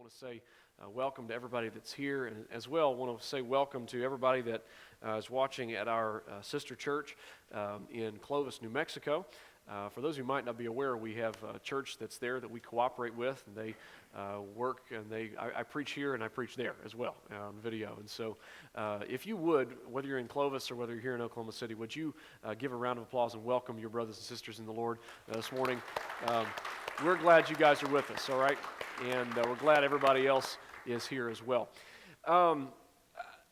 want to say welcome to everybody that's here, and as well want to say welcome to everybody that is watching at our sister church in Clovis, New Mexico. For those who might not be aware, we have a church that's there that we cooperate with, and they work, and I preach here and I preach there as well on video. And so if you would, whether you're in Clovis or whether you're here in Oklahoma City, would you give a round of applause and welcome your brothers and sisters in the Lord this morning. We're glad you guys are with us, all right? And we're glad everybody else is here as well.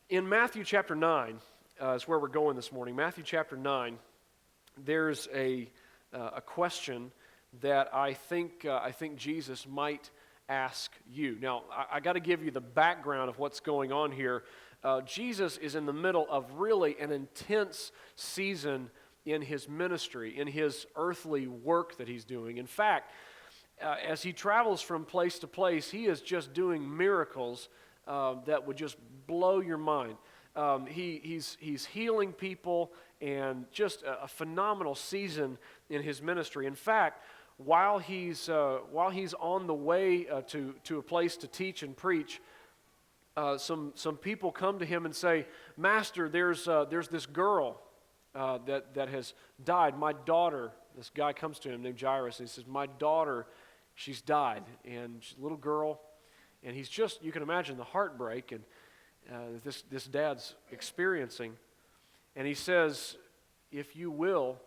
In Matthew chapter 9 is where we're going this morning. Matthew chapter 9, there's a question that I think Jesus might ask you. Now, I got to give you the background of what's going on here. Jesus is in the middle of really an intense season in his ministry, in his earthly work that he's doing. In fact, as he travels from place to place, he is just doing miracles that would just blow your mind. He's healing people, and just a phenomenal season in his ministry. In fact, while he's on the way to a place to teach and preach, some people come to him and say, "Master, there's this girl that has died. My daughter." This guy comes to him named Jairus, and he says, "My daughter, she's died, and she's a little girl." And he's just, you can imagine the heartbreak and this dad's experiencing. And he says, if you will,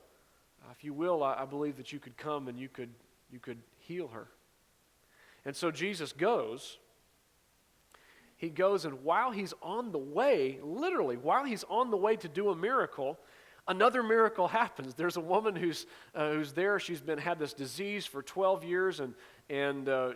I believe that you could come and you could heal her. And so Jesus goes. He goes, and while he's on the way, literally, while he's on the way to do a miracle, another miracle happens. There's a woman who's there. She's had this disease for 12 years, and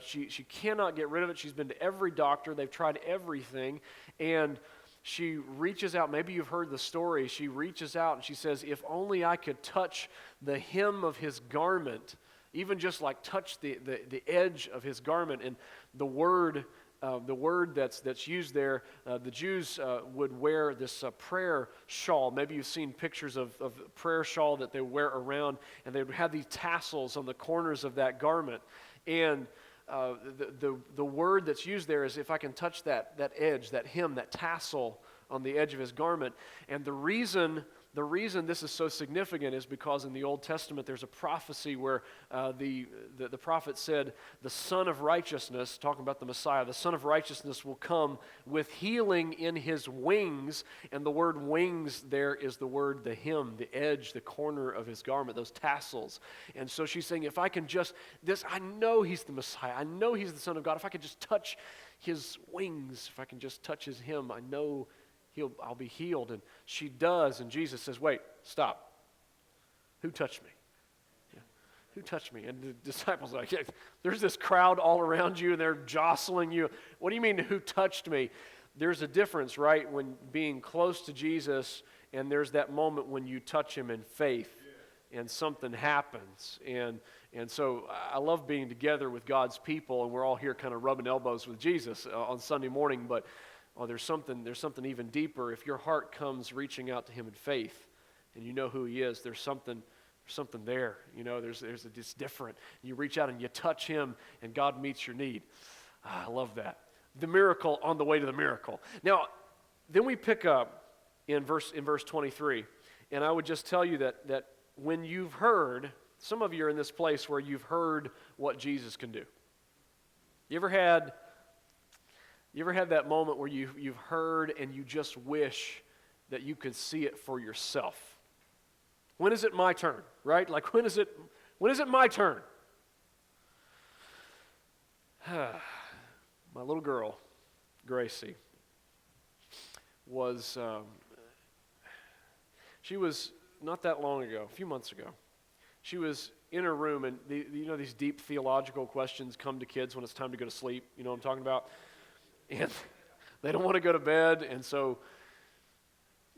she cannot get rid of it. She's been to every doctor. They've tried everything, and she reaches out. Maybe you've heard the story. She reaches out and she says, "If only I could touch the hem of his garment," even just like touch the edge of his garment. And the word that's used there, the Jews would wear this prayer shawl. Maybe you've seen pictures of prayer shawl that they wear around, and they would have these tassels on the corners of that garment. And the word that's used there is, if I can touch that edge, that hem, that tassel on the edge of his garment. And the reason this is so significant is because in the Old Testament there's a prophecy where the prophet said, the Son of Righteousness, talking about the Messiah, the Son of Righteousness will come with healing in his wings. And the word wings there is the word, the hem, the edge, the corner of his garment, those tassels. And so she's saying, if I can just, I know he's the Messiah, I know he's the Son of God. If I could just touch his wings, if I can just touch his hem, I know I'll be healed. And she does, and Jesus says, "Wait, stop. Who touched me?" Yeah. Who touched me? And the disciples are like, "Yeah, there's this crowd all around you, and they're jostling you. What do you mean, who touched me?" There's a difference, right, when being close to Jesus, and there's that moment when you touch him in faith, and something happens. And so I love being together with God's people, and we're all here kind of rubbing elbows with Jesus on Sunday morning, but there's something even deeper. If your heart comes reaching out to him in faith, and you know who he is, there's something there. You know, it's different. You reach out and you touch him, and God meets your need. I love that. The miracle on the way to the miracle. Now, then we pick up in verse 23, and I would just tell you that when you've heard, some of you are in this place where you've heard what Jesus can do. You ever had that moment where you've heard and you just wish that you could see it for yourself? When is it my turn, right? Like, when is it my turn? My little girl, Gracie, she was not that long ago, a few months ago, she was in her room, and these deep theological questions come to kids when it's time to go to sleep. You know what I'm talking about? And they don't want to go to bed, and so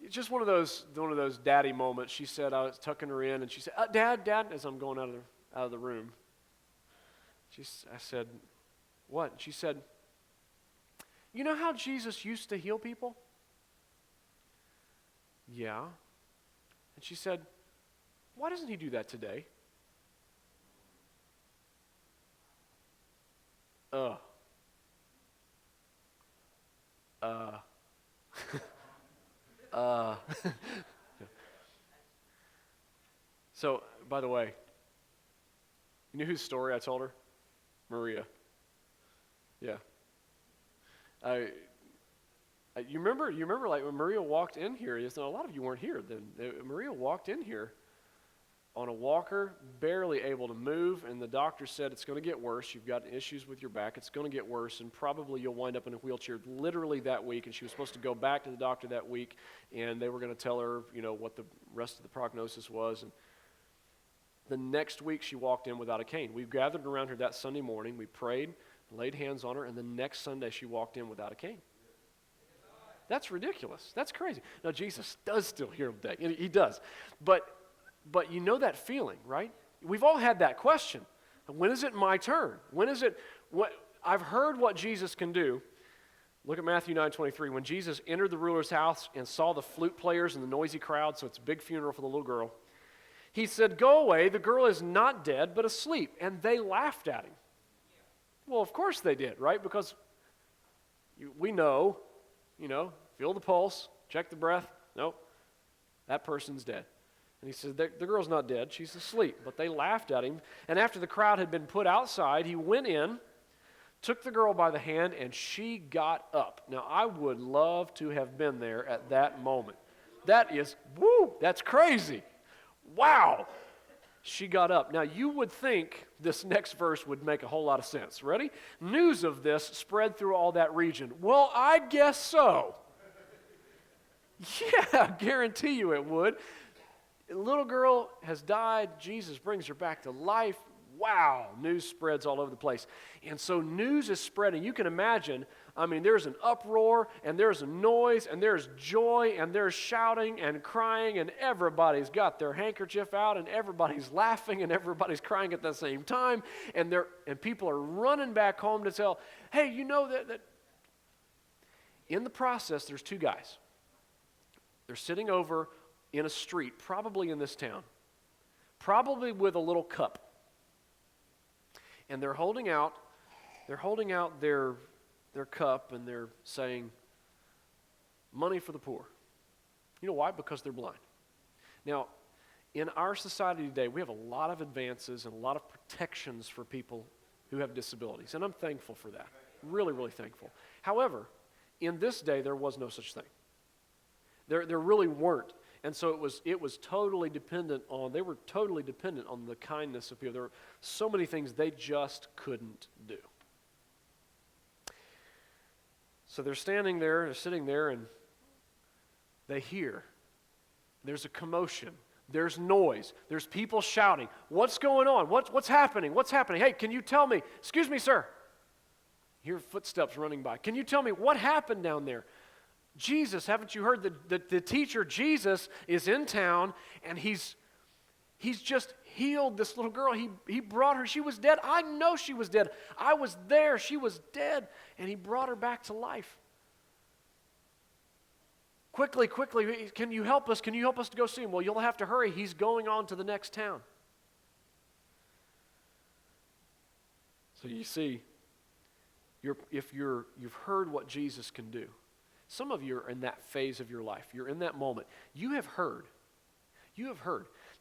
it's just one of those daddy moments. She said, I was tucking her in, and she said, Dad, as I'm going out of the room. I said, "What?" And she said, "You know how Jesus used to heal people?" "Yeah." And she said, "Why doesn't he do that today?" uh. So, by the way, you know whose story I told her? Maria. Yeah. You remember like when Maria walked in here, a lot of you weren't here then. Maria walked in here on a walker, barely able to move, and the doctor said it's going to get worse. You've got issues with your back. It's going to get worse, and probably you'll wind up in a wheelchair literally that week. And she was supposed to go back to the doctor that week, and they were going to tell her, what the rest of the prognosis was. And the next week she walked in without a cane. We gathered around her that Sunday morning. We prayed, laid hands on her, and the next Sunday she walked in without a cane. That's ridiculous. That's crazy. Now, Jesus does still heal the day. He does. But you know that feeling, right? We've all had that question. When is it my turn? When is it? I've heard what Jesus can do. Look at Matthew 9:23. When Jesus entered the ruler's house and saw the flute players and the noisy crowd, so it's a big funeral for the little girl, he said, "Go away, the girl is not dead, but asleep." And they laughed at him. Well, of course they did, right? Because we know, feel the pulse, check the breath. Nope, that person's dead. And he said, the girl's not dead, she's asleep. But they laughed at him. And after the crowd had been put outside, he went in, took the girl by the hand, and she got up. Now, I would love to have been there at that moment. That's crazy. Wow. She got up. Now, you would think this next verse would make a whole lot of sense. Ready? News of this spread through all that region. Well, I guess so. Yeah, I guarantee you it would. A little girl has died. Jesus brings her back to life. Wow, news spreads all over the place. And so news is spreading. You can imagine, there's an uproar, and there's a noise, and there's joy, and there's shouting and crying, and everybody's got their handkerchief out, and everybody's laughing, and everybody's crying at the same time, and people are running back home to tell, hey, that in the process, there's two guys. They're sitting over in a street, probably in this town, probably with a little cup. And they're holding out their cup, and they're saying, money for the poor. You know why? Because they're blind. Now, in our society today, we have a lot of advances and a lot of protections for people who have disabilities, and I'm thankful for that. Really, really thankful. However, in this day, there was no such thing. There really weren't. And so it was totally dependent on the kindness of people. There were so many things they just couldn't do. So they're sitting there, and they hear. There's a commotion. There's noise. There's people shouting. What's going on? What's happening? What's happening? Hey, can you tell me? Excuse me, sir. Hear footsteps running by. Can you tell me what happened down there? Jesus, haven't you heard the teacher Jesus is in town, and he's just healed this little girl. He brought her. She was dead. I know she was dead. I was there. She was dead, and he brought her back to life. Quickly, can you help us? Can you help us to go see him? Well, you'll have to hurry. He's going on to the next town. So you see, you've heard what Jesus can do. Some of you are in that phase of your life. You're in that moment. You have heard.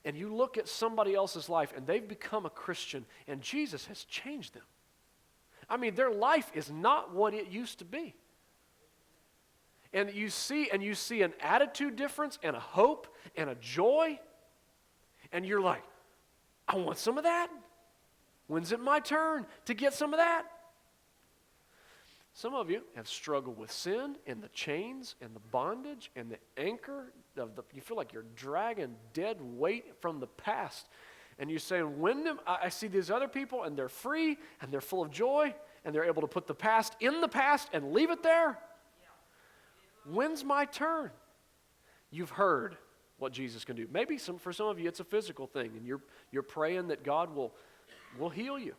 And you look at somebody else's life, and they've become a Christian, and Jesus has changed them. Their life is not what it used to be. And you see an attitude difference, and a hope, and a joy, and you're like, I want some of that. When's it my turn to get some of that? Some of you have struggled with sin and the chains and the bondage and the anchor you feel like you're dragging dead weight from the past. And you're saying, I see these other people, and they're free, and they're full of joy, and they're able to put the past in the past and leave it there. When's my turn? You've heard what Jesus can do. Maybe for some of you it's a physical thing, and you're praying that God will heal you.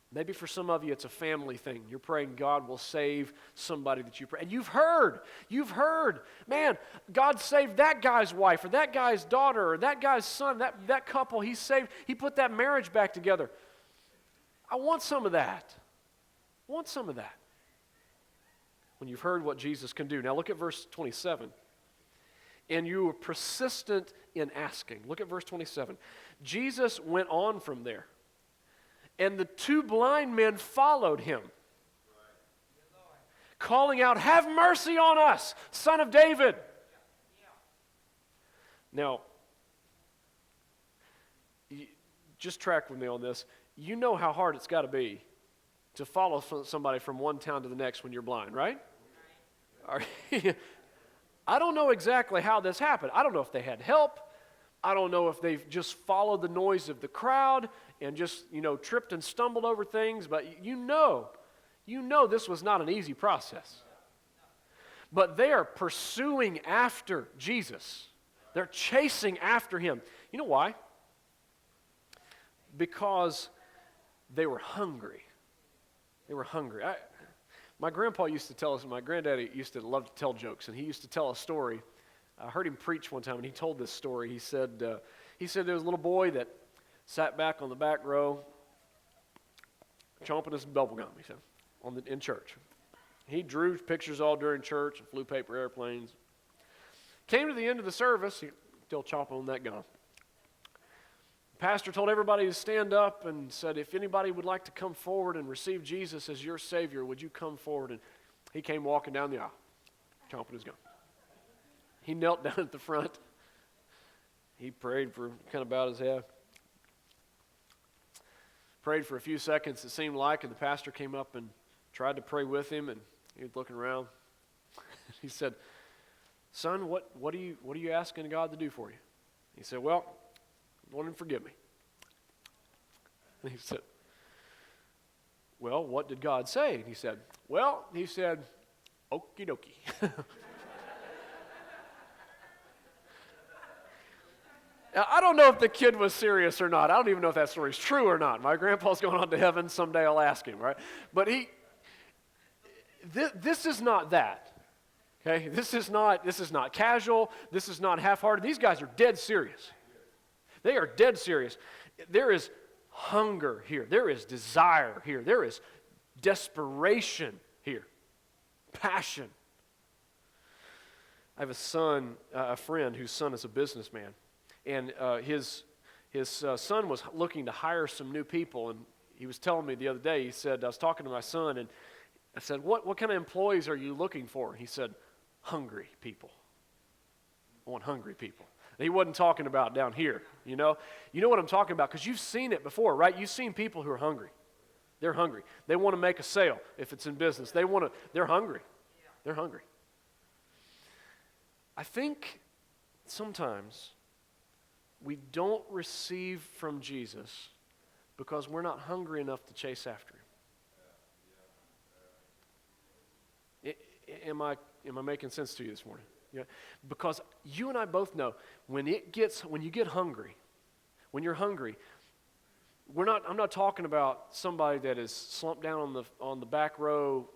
Maybe for some of you it's a family thing. You're praying God will save somebody that you pray. And you've heard, man, God saved that guy's wife, or that guy's daughter, or that guy's son, that couple, he put that marriage back together. I want some of that. when you've heard what Jesus can do. Now look at verse 27. And you were persistent in asking. Look at verse 27. Jesus went on from there, and the two blind men followed him, calling out, "Have mercy on us, Son of David." Now, just track with me on this. You know how hard it's got to be to follow somebody from one town to the next when you're blind, right? I don't know exactly how this happened. I don't know if they had help. I don't know if they've just followed the noise of the crowd and just, tripped and stumbled over things, but you know this was not an easy process. But they are pursuing after Jesus. They're chasing after him. You know why? Because they were hungry. They were hungry. My grandpa used to tell us, and my granddaddy used to love to tell jokes, and he used to tell a story. I heard him preach one time, and he told this story. He said there was a little boy that sat back on the back row, chomping his bubble gum, he said, in church. He drew pictures all during church and flew paper airplanes. Came to the end of the service, he still chomping on that gum. The pastor told everybody to stand up and said, if anybody would like to come forward and receive Jesus as your Savior, would you come forward? And he came walking down the aisle, chomping his gum. He knelt down at the front. He prayed for, kind of bowed his head. Prayed for a few seconds, it seemed like, and the pastor came up and tried to pray with him, and he was looking around. He said, "Son, what are you asking God to do for you?" He said, "Well, I want him to forgive me." And he said, "Well, what did God say?" And he said, "Okie dokie." Now, I don't know if the kid was serious or not. I don't even know if that story's true or not. My grandpa's going on to heaven. Someday I'll ask him, right? But this is not that. Okay? This is not casual. This is not half-hearted. These guys are dead serious. They are dead serious. There is hunger here. There is desire here. There is desperation here. Passion. I have a friend whose son is a businessman. And his son was looking to hire some new people, and he was telling me the other day, he said, I was talking to my son, and I said, what kind of employees are you looking for? He said, hungry people. I want hungry people. And he wasn't talking about down here, You know what I'm talking about, because you've seen it before, right? You've seen people who are hungry. They're hungry. They want to make a sale if it's in business. They're hungry. They're hungry. I think sometimes we don't receive from Jesus because we're not hungry enough to chase after him. Am I making sense to you this morning? Yeah. Because you and I both know when you get hungry, when you're hungry, I'm not talking about somebody that is slumped down on the back row,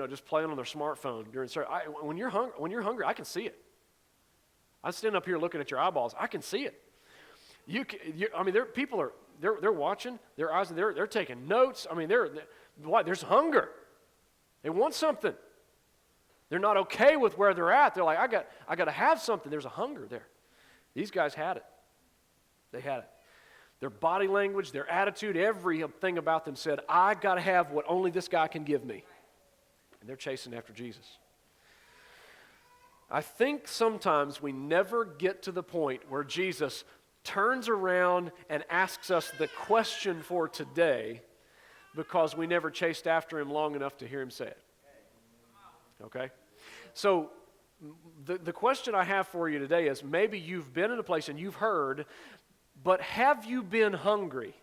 just playing on their smartphone during service. When you're hungry, I can see it. I stand up here looking at your eyeballs. I can see it. People are watching. Their eyes, they're taking notes. There's hunger. They want something. They're not okay with where they're at. They're like, I got to have something. There's a hunger there. These guys had it. They had it. Their body language, their attitude, everything about them said, I got to have what only this guy can give me. And they're chasing after Jesus. I think sometimes we never get to the point where Jesus turns around and asks us the question for today because we never chased after him long enough to hear him say it. Okay? So the question I have for you today is, maybe you've been in a place and you've heard, but have you been hungry?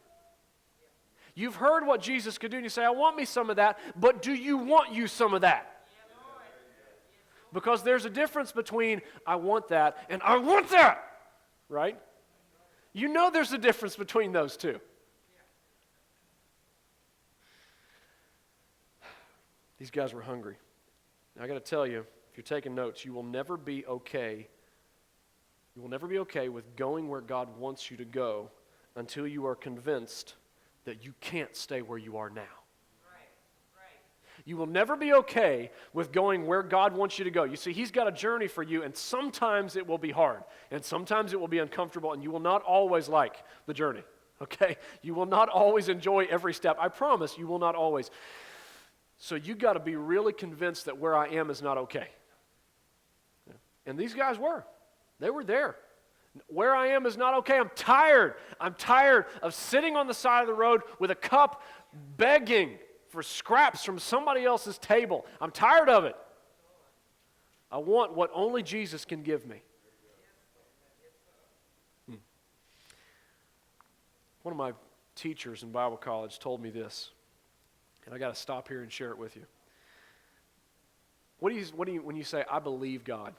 You've heard what Jesus could do and you say, I want me some of that, but do you want you some of that? Because there's a difference between I want that and I want that, right? There's a difference between those two. These guys were hungry. Now, I got to tell you, if you're taking notes, you will never be okay. You will never be okay with going where God wants you to go until you are convinced that you can't stay where you are now. You will never be okay with going where God wants you to go. You see, He's got a journey for you, and sometimes it will be hard, and sometimes it will be uncomfortable, and you will not always like the journey, okay? You will not always enjoy every step. I promise you will not always. So you got to be really convinced that where I am is not okay. And these guys were. They were there. Where I am is not okay. I'm tired. I'm tired of sitting on the side of the road with a cup begging for scraps from somebody else's table. I'm tired of it. I want what only Jesus can give me. One of my teachers in Bible college told me this, and I got to stop here and share it with you. When you say, I believe God,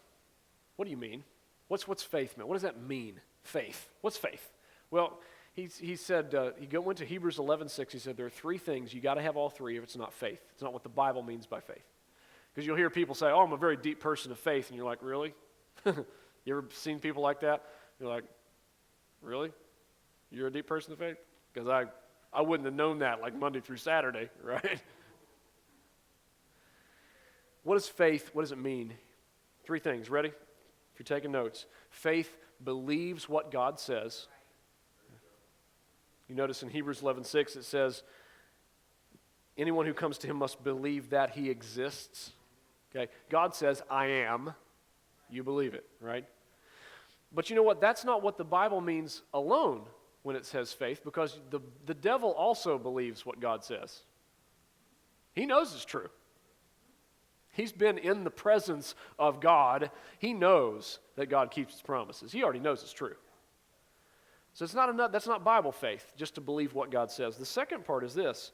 what do you mean? What's faith mean? What does that mean, faith? What's faith? Well, he said, he went to Hebrews 11:6. He said, there are three things. You got to have all three if it's not faith. It's not what the Bible means by faith. Because you'll hear people say, oh, I'm a very deep person of faith. And you're like, really? You ever seen people like that? You're like, really? You're a deep person of faith? Because I wouldn't have known that like Monday through Saturday, right? What is faith? What does it mean? Three things. Ready? If you're taking notes. Faith believes what God says. You notice in Hebrews 11:6 it says, anyone who comes to Him must believe that He exists. Okay? God says, I am. You believe it, right? But you know what? That's not what the Bible means alone when it says faith, because the devil also believes what God says. He knows it's true. He's been in the presence of God. He knows that God keeps His promises. He already knows it's true. So it's not enough, that's not Bible faith, just to believe what God says. The second part is this.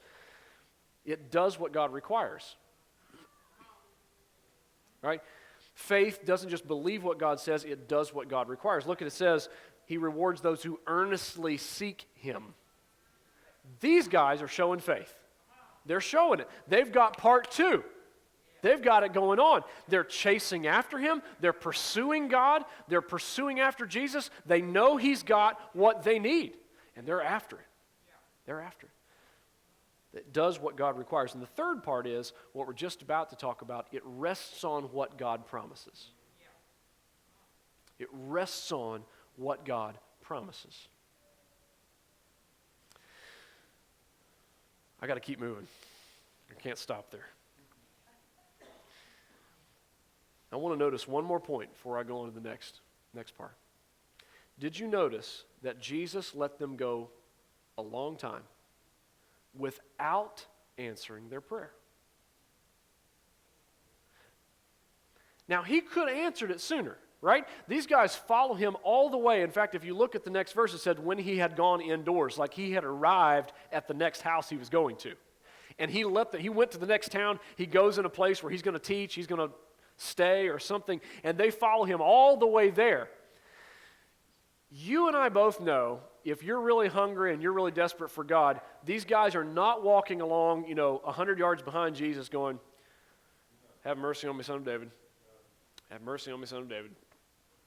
It does what God requires. Right? Faith doesn't just believe what God says, it does what God requires. Look at it says, He rewards those who earnestly seek Him. These guys are showing faith. They're showing it. They've got part two. They've got it going on. They're chasing after Him. They're pursuing God. They're pursuing after Jesus. They know He's got what they need, and they're after it. They're after it. It does what God requires. And the third part is what we're just about to talk about. It rests on what God promises. It rests on what God promises. I got to keep moving. I can't stop there. I want to notice one more point before I go on to the next part. Did you notice that Jesus let them go a long time without answering their prayer? Now, He could have answered it sooner, right? These guys follow Him all the way. In fact, if you look at the next verse, it said when He had gone indoors, like He had arrived at the next house He was going to. And He went to the next town. He goes in a place where He's going to teach. He's going to stay or something, and they follow Him all the way there. You and I both know if you're really hungry and you're really desperate for God, these guys are not walking along, 100 yards behind Jesus going, have mercy on me, son of David. Have mercy on me, son of David.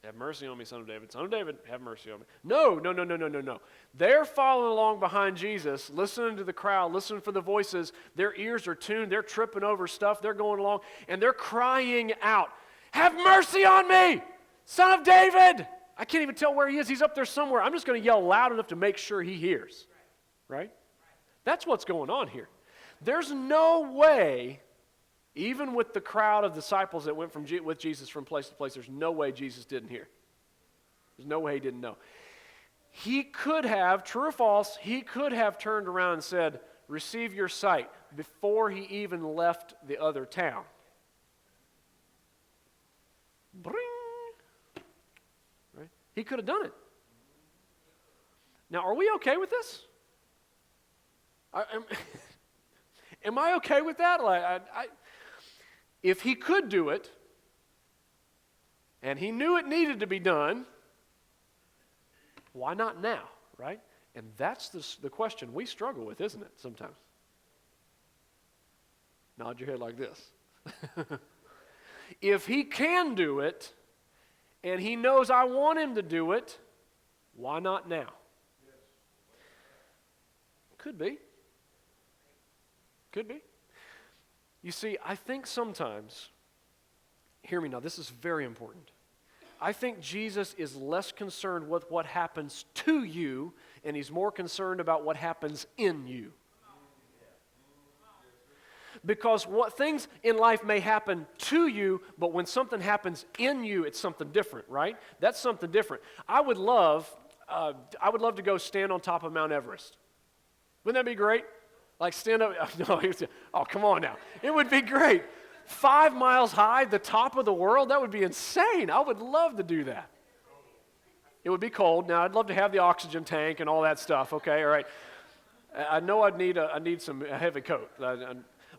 Have mercy on me, son of David. Son of David, have mercy on me. No. They're following along behind Jesus, listening to the crowd, listening for the voices. Their ears are tuned. They're tripping over stuff. They're going along, and they're crying out, have mercy on me, son of David. I can't even tell where He is. He's up there somewhere. I'm just going to yell loud enough to make sure He hears. Right? That's what's going on here. There's no way, even with the crowd of disciples that went with Jesus from place to place, there's no way Jesus didn't hear. There's no way He didn't know. He could have, true or false, He could have turned around and said, receive your sight, before He even left the other town. Bring. Right? He could have done it. Now, are we okay with this? Am I okay with that? If He could do it, and He knew it needed to be done, why not now, right? And that's the question we struggle with, isn't it, sometimes? Nod your head like this. If He can do it, and He knows I want Him to do it, why not now? Could be. Could be. You see, I think sometimes, hear me now, this is very important. I think Jesus is less concerned with what happens to you, and he's more concerned about what happens in you. Because what things in life may happen to you, but when something happens in you, it's something different, right? That's something different. I would love to go stand on top of Mount Everest. Wouldn't that be great? Like stand up, oh, come on now. It would be great. 5 miles high, the top of the world, that would be insane. I would love to do that. It would be cold. Now, I'd love to have the oxygen tank and all that stuff, okay, all right. I know I need some heavy coat.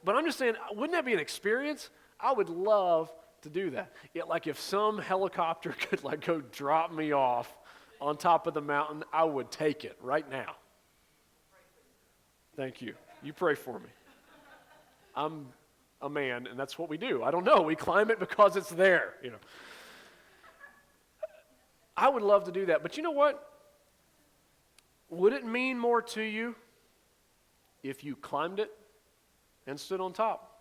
But I'm just saying, wouldn't that be an experience? I would love to do that. Yeah, like if some helicopter could like go drop me off on top of the mountain, I would take it right now. Thank you. You pray for me. I'm a man, and that's what we do. I don't know. We climb it because it's there, you know. I would love to do that. But you know what? Would it mean more to you if you climbed it and stood on top?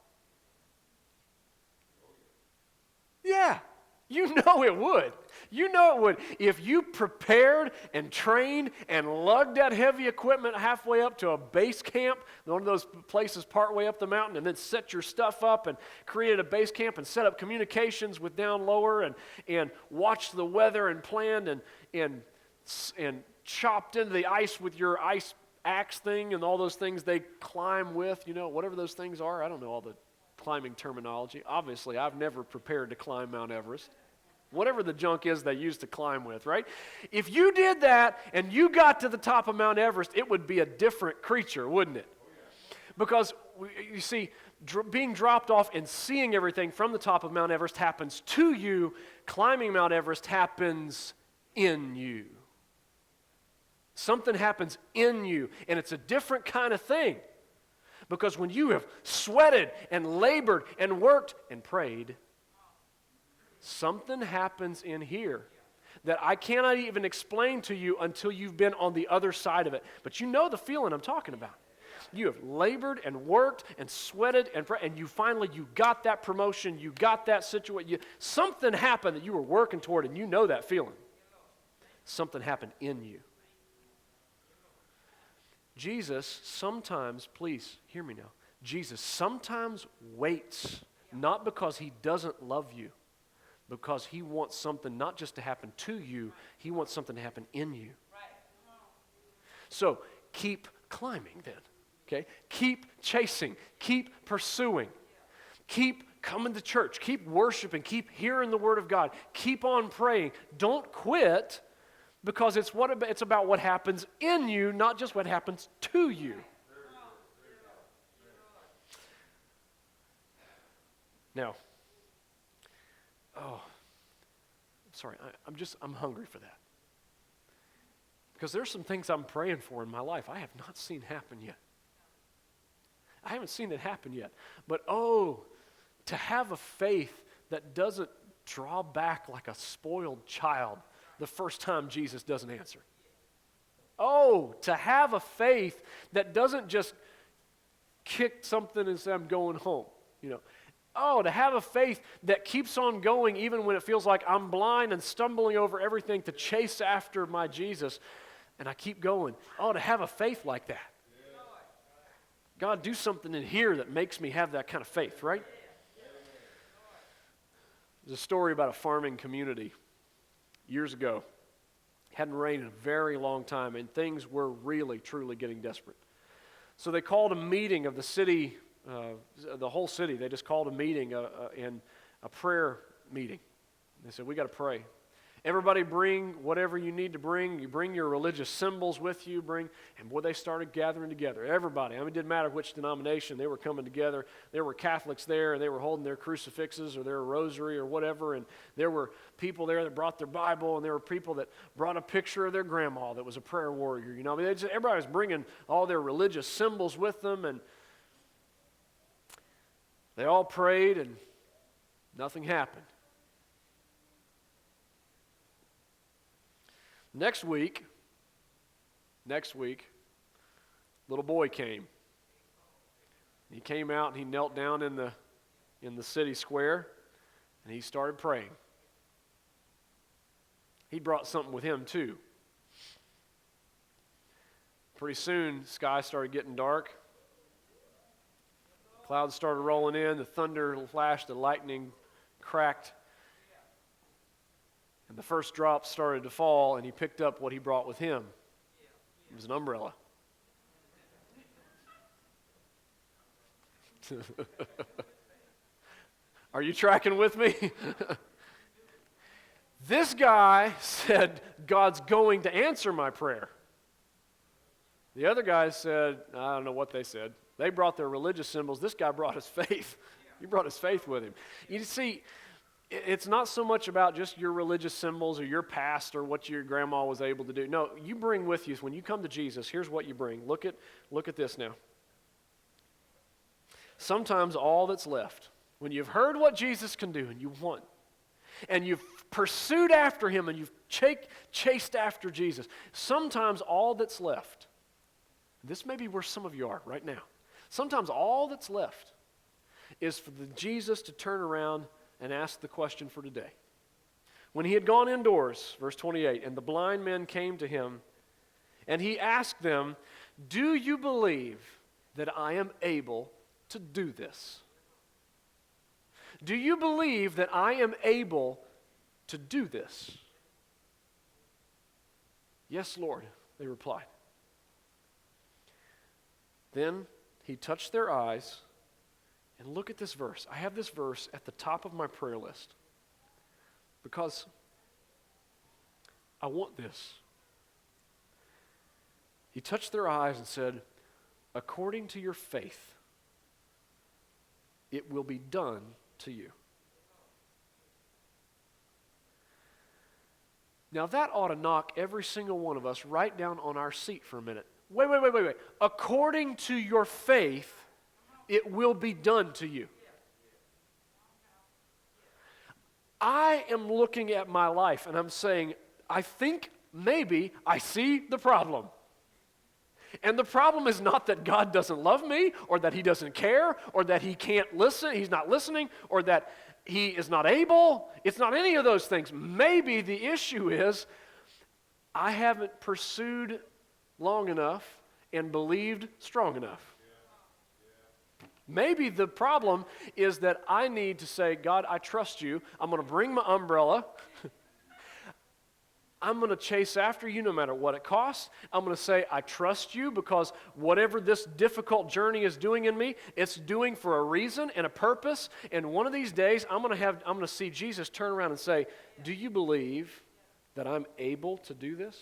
Yeah, you know it would. You know it would. If you prepared and trained and lugged that heavy equipment halfway up to a base camp, one of those places partway up the mountain, and then set your stuff up and created a base camp and set up communications with down lower and watched the weather and planned and chopped into the ice with your ice axe thing and all those things they climb with, you know, whatever those things are. I don't know all the climbing terminology. Obviously, I've never prepared to climb Mount Everest. Whatever the junk is they used to climb with, right? If you did that and you got to the top of Mount Everest, it would be a different creature, wouldn't it? Because, you see, being dropped off and seeing everything from the top of Mount Everest happens to you. Climbing Mount Everest happens in you. Something happens in you, and it's a different kind of thing. Because when you have sweated and labored and worked and prayed, something happens in here that I cannot even explain to you until you've been on the other side of it. But you know the feeling I'm talking about. You have labored and worked and sweated and prayed, and you got that promotion, you got that situation. Something happened that you were working toward, and you know that feeling. Something happened in you. Jesus sometimes, please hear me now, Jesus sometimes waits, not because he doesn't love you, because he wants something not just to happen to you, he wants something to happen in you. So keep climbing then, okay? Keep chasing, keep pursuing, keep coming to church, keep worshiping, keep hearing the word of God, keep on praying. Don't quit, because it's about what happens in you, not just what happens to you. Now, I'm hungry for that. Because there's some things I'm praying for in my life I have not seen happen yet. I haven't seen it happen yet. But to have a faith that doesn't draw back like a spoiled child the first time Jesus doesn't answer. Oh, to have a faith that doesn't just kick something and say, I'm going home, you know. Oh, to have a faith that keeps on going even when it feels like I'm blind and stumbling over everything to chase after my Jesus, and I keep going. Oh, to have a faith like that. God, do something in here that makes me have that kind of faith, right? There's a story about a farming community years ago. Hadn't rained in a very long time, and things were really, truly getting desperate. So they called a meeting of the city, the whole city. They just called a meeting, and a prayer meeting. They said, we got to pray. Everybody bring whatever you need to bring. You bring your religious symbols with you. And boy, they started gathering together. Everybody. I mean, it didn't matter which denomination. They were coming together. There were Catholics there, and they were holding their crucifixes or their rosary or whatever. And there were people there that brought their Bible, and there were people that brought a picture of their grandma that was a prayer warrior. You know, I mean, everybody was bringing all their religious symbols with them, and they all prayed, and nothing happened. Next week, little boy came. He came out and he knelt down in the city square, and he started praying. He brought something with him too. Pretty soon, the sky started getting dark. Clouds started rolling in, the thunder flashed, the lightning cracked. And the first drops started to fall, and he picked up what he brought with him. It was an umbrella. Are you tracking with me? This guy said, God's going to answer my prayer. The other guys said, I don't know what they said. They brought their religious symbols. This guy brought his faith. He brought his faith with him. You see, it's not so much about just your religious symbols or your past or what your grandma was able to do. No, you bring with you, when you come to Jesus, here's what you bring. Look at this now. Sometimes all that's left, when you've heard what Jesus can do and you want, and you've pursued after him and you've chased after Jesus, sometimes all that's left, this may be where some of you are right now, sometimes all that's left is for Jesus to turn around and ask the question for today. When he had gone indoors, verse 28, and the blind men came to him, and he asked them, do you believe that I am able to do this? Do you believe that I am able to do this? Yes, Lord, they replied. Then he touched their eyes, and look at this verse. I have this verse at the top of my prayer list because I want this. He touched their eyes and said, according to your faith, it will be done to you. Now that ought to knock every single one of us right down on our seat for a minute. Wait. According to your faith, it will be done to you. I am looking at my life and I'm saying, I think maybe I see the problem. And the problem is not that God doesn't love me, or that he doesn't care, or that he can't listen, he's not listening, or that he is not able. It's not any of those things. Maybe the issue is I haven't pursued long enough and believed strong enough. Maybe the problem is that I need to say, God, I trust you. I'm going to bring my umbrella. I'm going to chase after you no matter what it costs. I'm going to say, I trust you because whatever this difficult journey is doing in me, it's doing for a reason and a purpose. And one of these days, I'm going to see Jesus turn around and say, do you believe that I'm able to do this?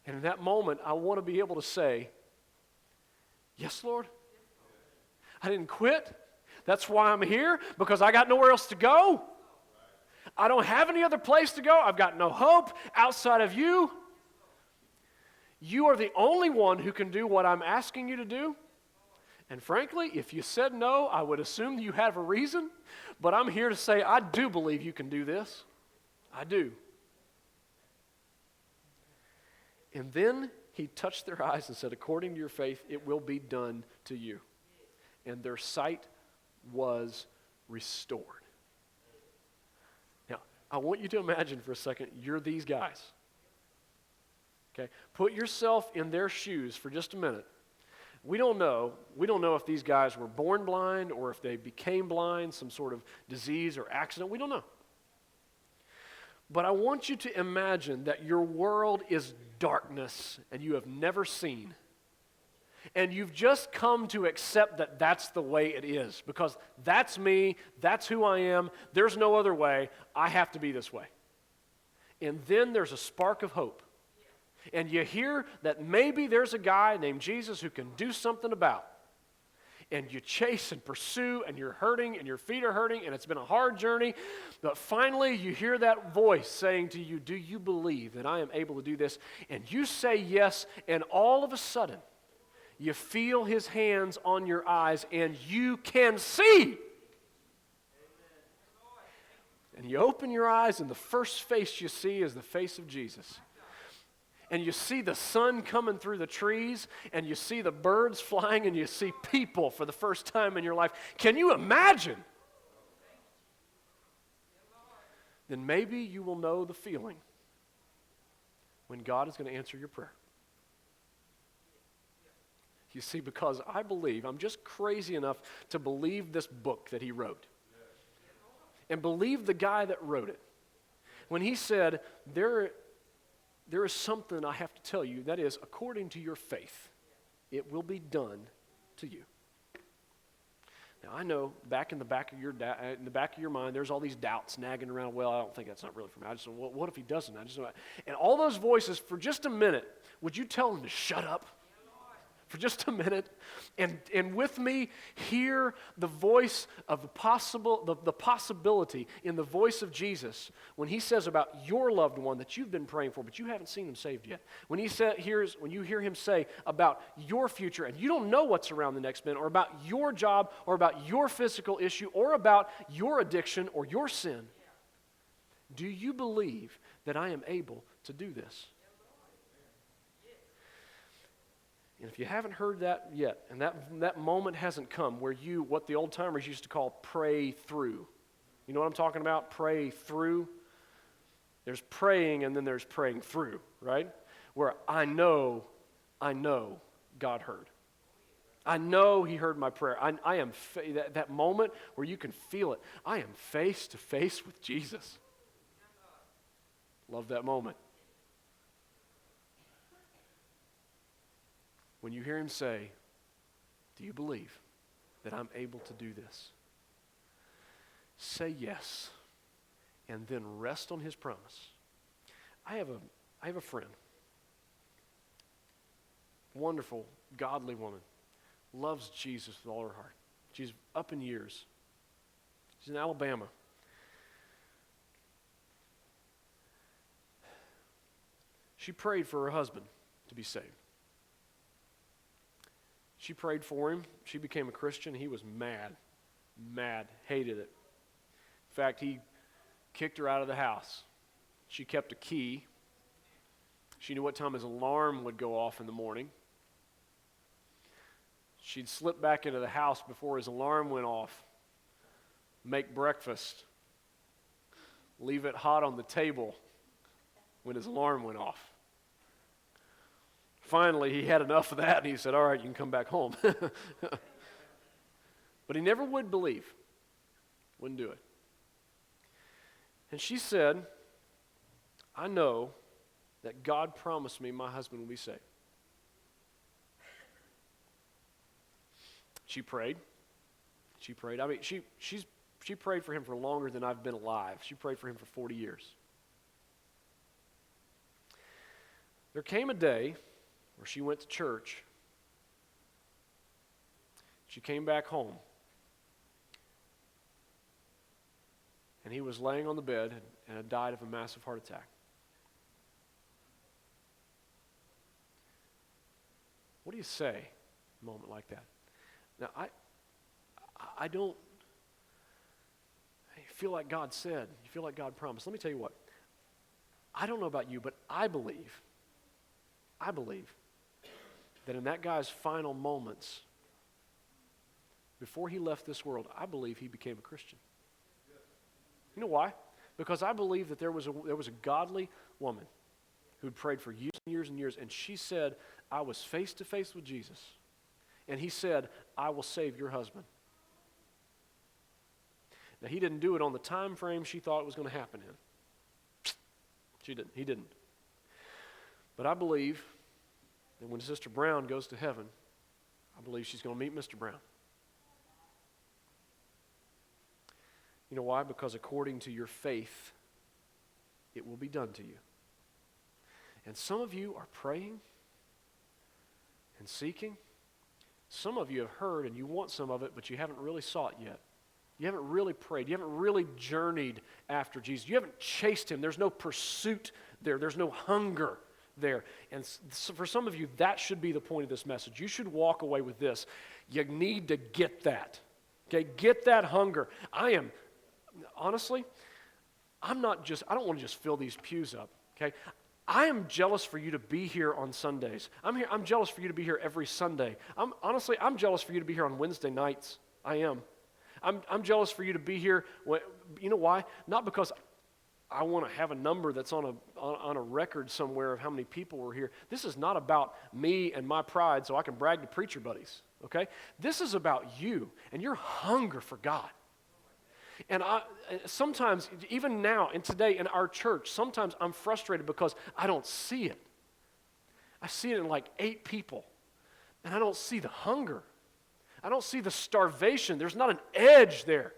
And in that moment, I want to be able to say, yes, Lord. I didn't quit. That's why I'm here, because I got nowhere else to go. I don't have any other place to go. I've got no hope outside of you. You are the only one who can do what I'm asking you to do. And frankly, if you said no, I would assume you have a reason. But I'm here to say, I do believe you can do this. I do. And then he touched their eyes and said, according to your faith, it will be done to you. And their sight was restored. Now, I want you to imagine for a second, you're these guys. Okay? Put yourself in their shoes for just a minute. We don't know if these guys were born blind or if they became blind, some sort of disease or accident. We don't know. But I want you to imagine that your world is darkness and you have never seen. And you've just come to accept that that's the way it is. Because that's me, that's who I am, there's no other way, I have to be this way. And then there's a spark of hope. And you hear that maybe there's a guy named Jesus who can do something about it. And you chase and pursue, and you're hurting, and your feet are hurting, and it's been a hard journey. But finally, you hear that voice saying to you, do you believe that I am able to do this? And you say yes, and all of a sudden, you feel his hands on your eyes, and you can see. And you open your eyes, and the first face you see is the face of Jesus. and you see the sun coming through the trees, and you see the birds flying, and you see people for the first time in your life. Can you imagine? Then maybe you will know the feeling when God is going to answer your prayer. You see, because I believe, I'm just crazy enough to believe this book that he wrote. And believe the guy that wrote it. When he said, there is something I have to tell you, that is, according to your faith, it will be done to you. Now, I know in the back of your mind, there's all these doubts nagging around. Well, I don't think that's not really for me. I just, well, what if he doesn't? And all those voices, for just a minute, would you tell them to shut up? For just a minute, and with me hear the voice of the possibility in the voice of Jesus when he says about your loved one that you've been praying for, but you haven't seen them saved yet. When you hear him say about your future, and you don't know what's around the next minute, or about your job, or about your physical issue, or about your addiction or your sin, do you believe that I am able to do this? And if you haven't heard that yet, and that moment hasn't come where you, what the old timers used to call pray through. You know what I'm talking about? Pray through. There's praying and then there's praying through, right? Where I know God heard. I know he heard my prayer. I am that moment where you can feel it. I am face to face with Jesus. Love that moment. When you hear him say, do you believe that I'm able to do this? Say yes, and then rest on his promise. I have a friend, wonderful, godly woman, loves Jesus with all her heart. She's up in years. She's in Alabama. She prayed for her husband to be saved. She prayed for him. She became a Christian. He was mad, hated it. In fact, he kicked her out of the house. She kept a key. She knew what time his alarm would go off in the morning. She'd slip back into the house before his alarm went off, make breakfast, leave it hot on the table when his alarm went off. Finally, he had enough of that, and he said, all right, you can come back home. But he never would believe. Wouldn't do it. And she said, I know that God promised me my husband will be saved. She prayed. I mean, she prayed for him for longer than I've been alive. She prayed for him for 40 years. There came a day where she went to church. She came back home. And he was laying on the bed and had died of a massive heart attack. What do you say in a moment like that? Now, I don't feel like God said, you feel like God promised. Let me tell you what. I don't know about you, but I believe that in that guy's final moments, before he left this world, I believe he became a Christian. You know why? Because I believe that there was a godly woman who'd prayed for years and years and years, and she said, I was face to face with Jesus, and he said, I will save your husband. Now, he didn't do it on the time frame she thought it was going to happen in. He didn't. But I believe that when Sister Brown goes to heaven, I believe she's going to meet Mr. Brown. You know why? Because according to your faith, it will be done to you. And some of you are praying and seeking. Some of you have heard and you want some of it, but you haven't really sought yet. You haven't really prayed. You haven't really journeyed after Jesus. You haven't chased him. There's no pursuit there. There's no hunger there. And so for some of you, that should be the point of this message. You should walk away with this. You need to get that. Okay, get that hunger. Honestly, I don't want to just fill these pews up. Okay, I am jealous for you to be here on Sundays. I'm jealous for you to be here every Sunday. I'm jealous for you to be here on Wednesday nights. I am. I'm jealous for you to be here. You know why? Not because I want to have a number that's on a record somewhere of how many people were here. This is not about me and my pride so I can brag to preacher buddies, okay? This is about you and your hunger for God. And sometimes, even now and today in our church, sometimes I'm frustrated because I don't see it. I see it in like 8 people, and I don't see the hunger. I don't see the starvation. There's not an edge there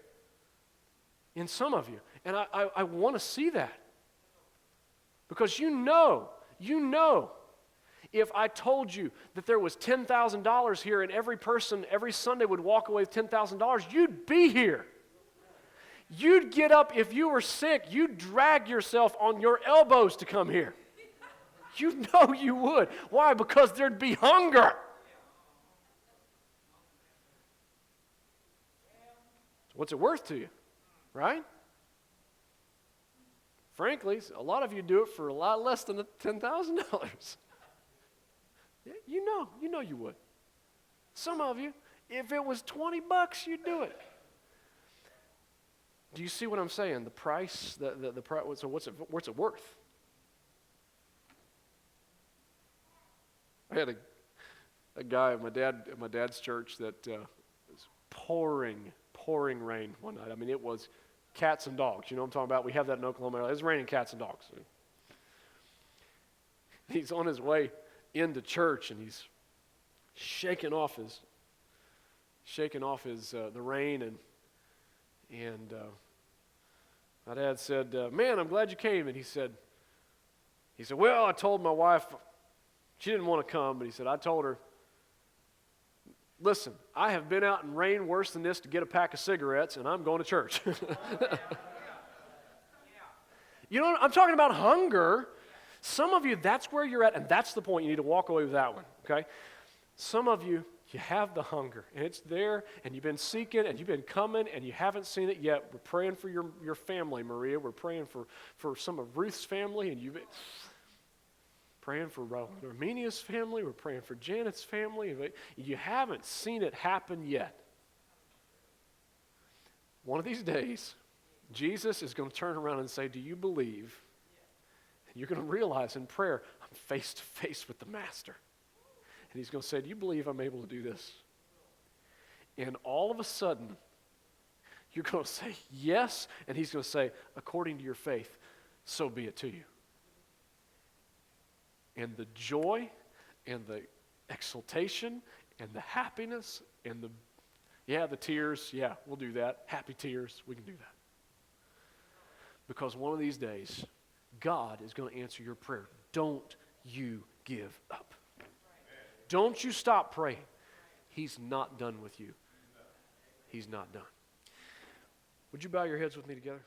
in some of you. And I want to see that. Because you know, if I told you that there was $10,000 here and every person every Sunday would walk away with $10,000, you'd be here. You'd get up if you were sick. You'd drag yourself on your elbows to come here. You know you would. Why? Because there'd be hunger. So what's it worth to you? Right? Frankly, a lot of you do it for a lot less than $10,000. You know you would. Some of you, if it was $20, you'd do it. Do you see what I'm saying? The price, the price. So what's it worth? I had a guy at my dad's church that was pouring rain one night. I mean, it was cats and dogs. You know what I'm talking about? We have that in Oklahoma. It's raining cats and dogs. He's on his way into church and he's shaking off the rain and my dad said, "Man, I'm glad you came." And he said, "Well, I told my wife she didn't want to come, but he said I told her, listen, I have been out in rain worse than this to get a pack of cigarettes, and I'm going to church." You know, I'm talking about hunger. Some of you, that's where you're at, and that's the point. You need to walk away with that one, okay? Some of you, you have the hunger, and it's there, and you've been seeking, and you've been coming, and you haven't seen it yet. We're praying for your family, Maria. We're praying for some of Ruth's family, and you've been praying for Armenia's family. We're praying for Janet's family. You haven't seen it happen yet. One of these days, Jesus is going to turn around and say, "Do you believe?" And you're going to realize in prayer, I'm face to face with the Master. And he's going to say, "Do you believe I'm able to do this?" And all of a sudden, you're going to say, "Yes." And he's going to say, "According to your faith, so be it to you." And the joy and the exultation and the happiness and the tears, we'll do that. Happy tears, we can do that. Because one of these days, God is going to answer your prayer. Don't you give up. Don't you stop praying. He's not done with you. He's not done. Would you bow your heads with me together?